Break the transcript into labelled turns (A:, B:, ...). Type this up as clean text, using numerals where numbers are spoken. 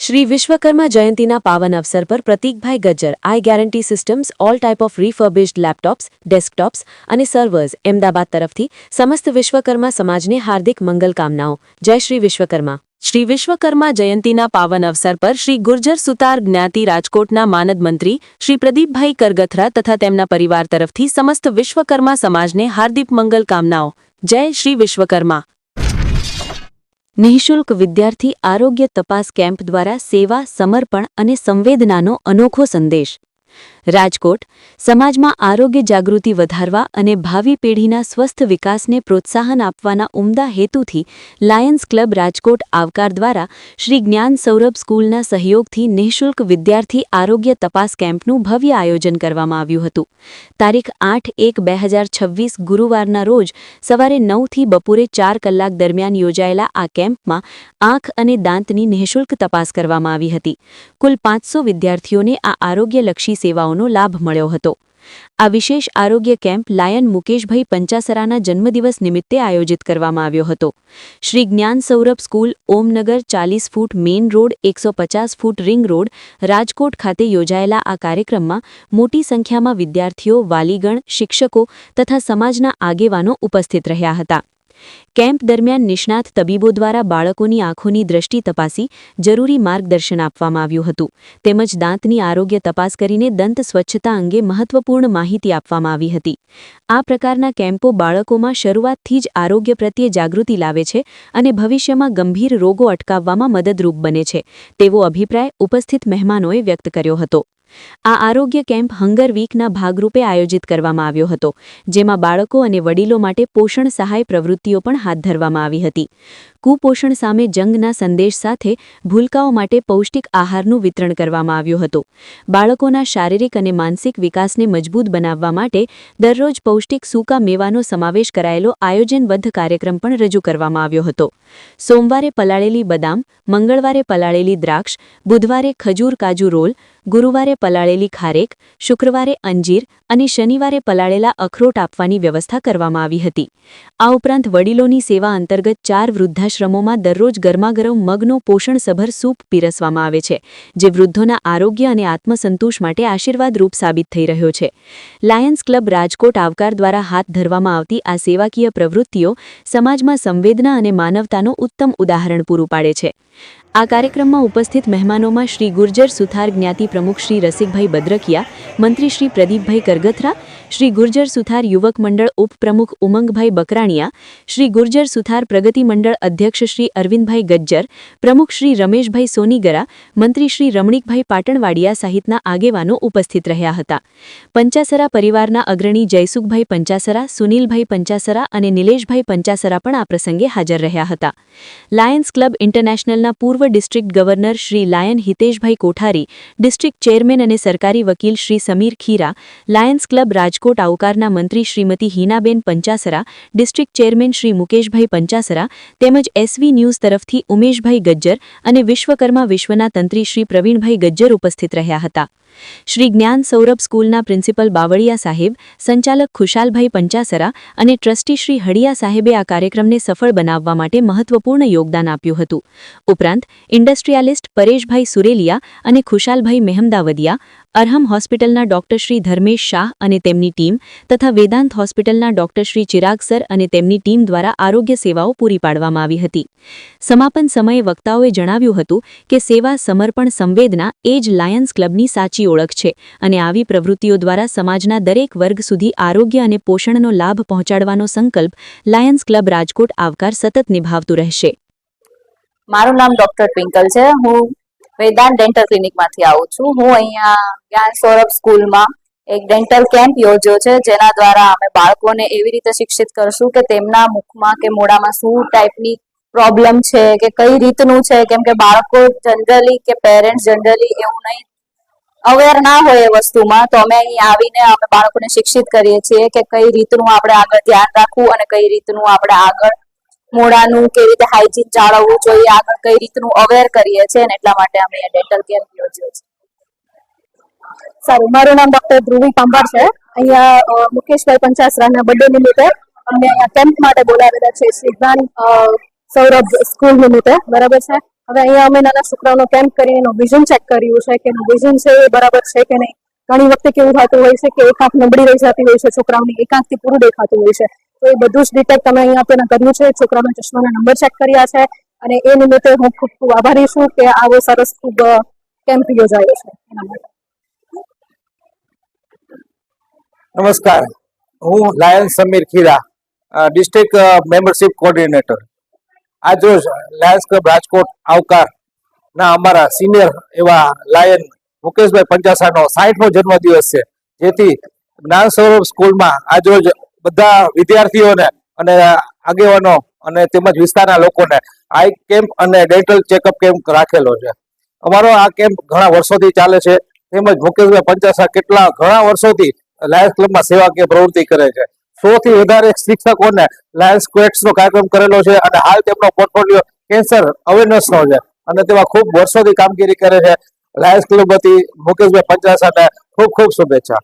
A: શ્રી વિશ્વકર્મા જયંતીના પાવન અવસર પર પ્રતીકભાઈ Gajjar I guarantee systems all type of refurbished laptops desktops અને સર્વર્સ અમદાવાદ તરફથી સમસ્ત વિશ્વકર્મા સમાજને હાર્દિક મંગલકામનાઓ। જય શ્રી વિશ્વકર્મા। શ્રી વિશ્વકર્મા જયંતીના પાવન અવસર પર શ્રી ગુર્જર સુતાર જ્ઞાતિ રાજકોટના માનદ મંત્રી શ્રી પ્રદીપભાઈ કરગથરા તથા તેમના પરિવાર તરફથી સમસ્ત વિશ્વકર્મા સમાજને હાર્દિક મંગલકામનાઓ। જય શ્રી વિશ્વકર્મા। નિઃશુલ્ક વિદ્યાર્થી આરોગ્ય તપાસ કેમ્પ દ્વારા સેવા સમર્પણ અને સંવેદનાનો અનોખો સંદેશ। રાજકોટ સમાજમાં આરોગ્ય જાગૃતિ વધારવા અને ભાવિ પેઢીના સ્વસ્થ વિકાસને પ્રોત્સાહન આપવાના ઉમદા હેતુથી લાયન્સ ક્લબ રાજકોટ આવકાર દ્વારા શ્રી જ્ઞાન સૌરભ સ્કૂલના સહયોગથી નિઃશુલ્ક વિદ્યાર્થી આરોગ્ય તપાસ કેમ્પનું ભવ્ય આયોજન કરવામાં આવ્યું હતું। તારીખ 8/1/2026 ગુરુવારના રોજ સવારે 9 થી બપોરે 4 કલાક દરમિયાન યોજાયેલા આ કેમ્પમાં આંખ અને દાંતની નિઃશુલ્ક તપાસ કરવામાં આવી હતી। કુલ 500 વિદ્યાર્થીઓને આ આરોગ્યલક્ષી સેવાઓનો લાભ મળ્યો હતો। આ વિશેષ આરોગ્ય કેમ્પ લાયન મુકેશભાઈ પંચાસરાના જન્મદિવસ નિમિત્તે આયોજિત કરવામાં આવ્યો હતો। Shri Gyan Saurabh school Omnagar 40 foot main road 150 foot ring road Rajkot ખાતે યોજાયેલા આ કાર્યક્રમમાં મોટી સંખ્યામાં વિદ્યાર્થીઓ વાલીગણ શિક્ષકો તથા સમાજના આગેવાનો ઉપસ્થિત રહ્યા હતા। કેમ્પ દરમિયાન નિષ્ણાત તબીબો દ્વારા બાળકોની આંખોની દ્રષ્ટિ તપાસી જરૂરી માર્ગદર્શન આપવામાં આવ્યું હતું તેમજ દાંતની આરોગ્ય તપાસ કરીને દંત સ્વચ્છતા અંગે મહત્વપૂર્ણ માહિતી આપવામાં આવી હતી। આ પ્રકારના કેમ્પો બાળકોમાં શરૂઆતથી જ આરોગ્ય પ્રત્યે જાગૃતિ લાવે છે અને ભવિષ્યમાં ગંભીર રોગો અટકાવવામાં મદદરૂપ બને છે તેવો અભિપ્રાય ઉપસ્થિત મહેમાનોએ વ્યક્ત કર્યો હતો। આ આરોગ્ય કેમ્પ હંગર વીકના ભાગરૂપે આયોજિત કરવામાં આવ્યો હતો જેમાં બાળકો અને વડીલો માટે પોષણ સહાય પ્રવૃત્તિઓ પણ હાથ ધરવામાં આવી હતી। કુપોષણ સામે જંગના સંદેશ સાથે ભૂલકાઓ માટે પૌષ્ટિક આહારનું વિતરણ કરવામાં આવ્યું હતું। બાળકોના શારીરિક અને માનસિક વિકાસને મજબૂત બનાવવા માટે દરરોજ પૌષ્ટિક સૂકા મેવાનો સમાવેશ કરાયેલો આયોજનબદ્ધ કાર્યક્રમ પણ રજૂ કરવામાં આવ્યો હતો। સોમવારે પલાળેલી બદામ, મંગળવારે પલાળેલી દ્રાક્ષ, બુધવારે ખજૂર કાજુ રોલ, ગુરુવારે પલાળેલી ખારેક, શુક્રવારે અંજીર અને શનિવારે પલાળેલા અખરોટ આપવાની વ્યવસ્થા કરવામાં આવી હતી। આ ઉપરાંત વડીલોની સેવા અંતર્ગત 4 વૃદ્ધાશ્રમોમાં દરરોજ ગરમાગરમ મગનો પોષણસભર સૂપ પીરસવામાં આવે છે જે વૃદ્ધોના આરોગ્ય અને આત્મસંતોષ માટે આશીર્વાદરૂપ સાબિત થઈ રહ્યો છે। લાયન્સ ક્લબ રાજકોટ આવકાર દ્વારા હાથ ધરવામાં આવતી આ સેવાકીય પ્રવૃત્તિઓ સમાજમાં સંવેદના અને માનવતાનો ઉત્તમ ઉદાહરણ પૂરું પાડે છે। આ કાર્યક્રમમાં ઉપસ્થિત મહેમાનોમાં શ્રી ગુર્જર સુથાર જ્ઞાતિ પ્રમુખ શ્રી રસિકભાઈ બદ્રકિયા, મંત્રી શ્રી પ્રદીપભાઈ કરગથરા, શ્રી ગુર્જર સુથાર યુવક મંડળ ઉપપ્રમુખ ઉમંગભાઈ બકરાણીયા, શ્રી ગુર્જર સુથાર પ્રગતિ મંડળ અધ્યક્ષ શ્રી અરવિંદભાઈ ગજ્જર, પ્રમુખ શ્રી રમેશભાઈ સોનીગરા, મંત્રી શ્રી રમણીકભાઈ પાટણવાડિયા સહિતના આગેવાનો ઉપસ્થિત રહ્યા હતા। પંચાસરા પરિવારના અગ્રણી જયસુખભાઈ પંચાસરા, સુનિલભાઈ પંચાસરા અને નિલેશભાઈ પંચાસરા પણ આ પ્રસંગે હાજર રહ્યા હતા। લાયન્સ ક્લબ ઇન્ટરનેશનલના પૂર્વ ડિસ્ટ્રિક્ટ ગવર્નર શ્રી લાયન હિતેશભાઈ કોઠારી, ડિસ્ટ્રિક્ટ ચેરમેન અને સરકારી વકીલ શ્રી સમીર ખીરા, લાયન્સ ક્લબ રાજકોટ આવકારના મંત્રી શ્રીમતી હિનાબેન પંચાસરા, ડિસ્ટ્રિક્ટ ચેરમેન શ્રી મુકેશભાઈ પંચાસરા તેમજ એસવી ન્યૂઝ તરફથી ઉમેશભાઈ ગજ્જર અને વિશ્વકર્મા વિશ્વના તંત્રી શ્રી પ્રવીણભાઈ ગજ્જર ઉપસ્થિત રહ્યા હતા। શ્રી જ્ઞાન સૌરભ સ્કૂલના પ્રિન્સિપલ બાવળિયા સાહેબ, સંચાલક ખુશાલભાઈ પંચાસરા અને ટ્રસ્ટી શ્રી હડિયા સાહેબે આ કાર્યક્રમને સફળ બનાવવા માટે મહત્વપૂર્ણ યોગદાન આપ્યું હતું। ઉપરાંત ઇન્ડસ્ટ્રીયાલિસ્ટ પરેશભાઈ સુરેલિયા અને ખુશાલભાઈ મહેમદાવદિયા, અરહમ હોસ્પિટલના ડોક્ટર શ્રી ધર્મેશ શાહ અને તેમની ટીમ તથા વેદાંત હોસ્પિટલના ડોક્ટર શ્રી ચિરાગ સર અને તેમની ટીમ દ્વારા આરોગ્ય સેવાઓ પૂરી પાડવામાં આવી હતી। સમાપન સમયે વક્તાઓએ જણાવ્યું હતું કે સેવા સમર્પણ સંવેદના એ જ લાયન્સ ક્લબની સાચી ઓળખ છે અને આવી પ્રવૃત્તિઓ દ્વારા સમાજના દરેક વર્ગ સુધી આરોગ્ય અને પોષણનો લાભ પહોંચાડવાનો સંકલ્પ લાયન્સ ક્લબ રાજકોટ આવકાર સતત નિભાવતું રહેશે।
B: મારું નામ ડોક્ટર ટ્વિંકલ છે। હું વેદાંત ડેન્ટલ ક્લિનિકમાંથી આવું છું। હું અહીંયા જ્ઞાન સૌરભ સ્કૂલમાં એક ડેન્ટલ કેમ્પ યોજ્યો છે જેના દ્વારા અમે બાળકોને એવી રીતે શિક્ષિત કરશું કે તેમના મુખમાં કે મોઢામાં શું ટાઈપની પ્રોબ્લેમ છે કે કઈ રીતનું છે, કેમ કે બાળકો જનરલી કે પેરેન્ટ્સ જનરલી એવું નહીં અવેર ના હોય એ વસ્તુમાં, તો અમે અહીં આવીને અમે બાળકોને શિક્ષિત કરીએ છીએ કે કઈ રીતનું આપણે આગળ ધ્યાન રાખવું અને કઈ રીતનું આપણે આગળ મોઢાનું કેવી રીતે હાઇજીન જાળવવું જોઈએ, આગળ કઈ રીતનું અવેર કરીએ છીએ અને એટલા માટે અમે ડેન્ટલ કેમ્પ યોજ્યો છે।
C: સારું, મારું નામ ડોક્ટર ધ્રુવી પાંભાર છે। અહીંયા મુકેશભાઈ પંચાસરાના બર્થડે નિમિત્તે અમને અહીંયા કેમ્પ માટે બોલાવેલા છે શ્રી જ્ઞાન સૌરભ સ્કૂલ નિમિત્તે, બરાબર છે। હવે અહીંયા અમે નાના છોકરાઓનો કેમ્પ કરીને એનું વિઝન ચેક કર્યું છે કે એનું વિઝન છે એ બરાબર છે કે નહીં. ઘણી વખતે કેવું થતું હોય છે કે એક આંખ નબળી રહી જતી હોય છે છોકરાઓની, એક આંખથી પૂરું દેખાતું હોય છે. તો એ બધું જ ડિટેક્ટ અમે અહીંયા અત્યારે કર્યું છે. છોકરાઓના ચશ્માના નંબર ચેક કર્યા છે અને એ નિમિત્તે હું ખૂબ ખૂબ આભારી છું કે આવો સરસ ખૂબ કેમ્પ યોજાયો છે એના માટે.
D: નમસ્કાર, હું lion Samir Khira, district membership coordinator. આજરોજ લાયન્સ ક્લબ રાજકોટ આવકારના અમારા સિનિયર એવા લાયન મુકેશભાઈ પંચાસાનો 60મો જન્મદિવસ છે, જેથી જ્ઞાન સૌરભ સ્કૂલમાં આજરોજ બધા વિદ્યાર્થીઓને અને આગેવાનો અને તેમજ વિસ્તારના લોકોને આઈ કેમ્પ અને ડેન્ટલ ચેકઅપ કેમ્પ રાખેલો છે. અમારો આ કેમ્પ ઘણા વર્ષોથી ચાલે છે, તેમજ મુકેશભાઈ પંચાસા ઘણા વર્ષોથી લાયન્સ ક્લબમાં સેવાકીય પ્રવૃત્તિ કરે છે. 100 થી વધારે શિક્ષકોને લાયન્સ ક્વેટ્સનો કાર્યક્રમ કરેલો છે અને હાલ તેમનો પોર્ટફોલિયો કેન્સર અવેરનેસનો છે અને તેમાં ખૂબ વર્ષોથી કામગીરી કરે છે. લાયન્સ ક્લબ વતી મુકેશભાઈ પંચાસાને ખૂબ ખૂબ શુભેચ્છા.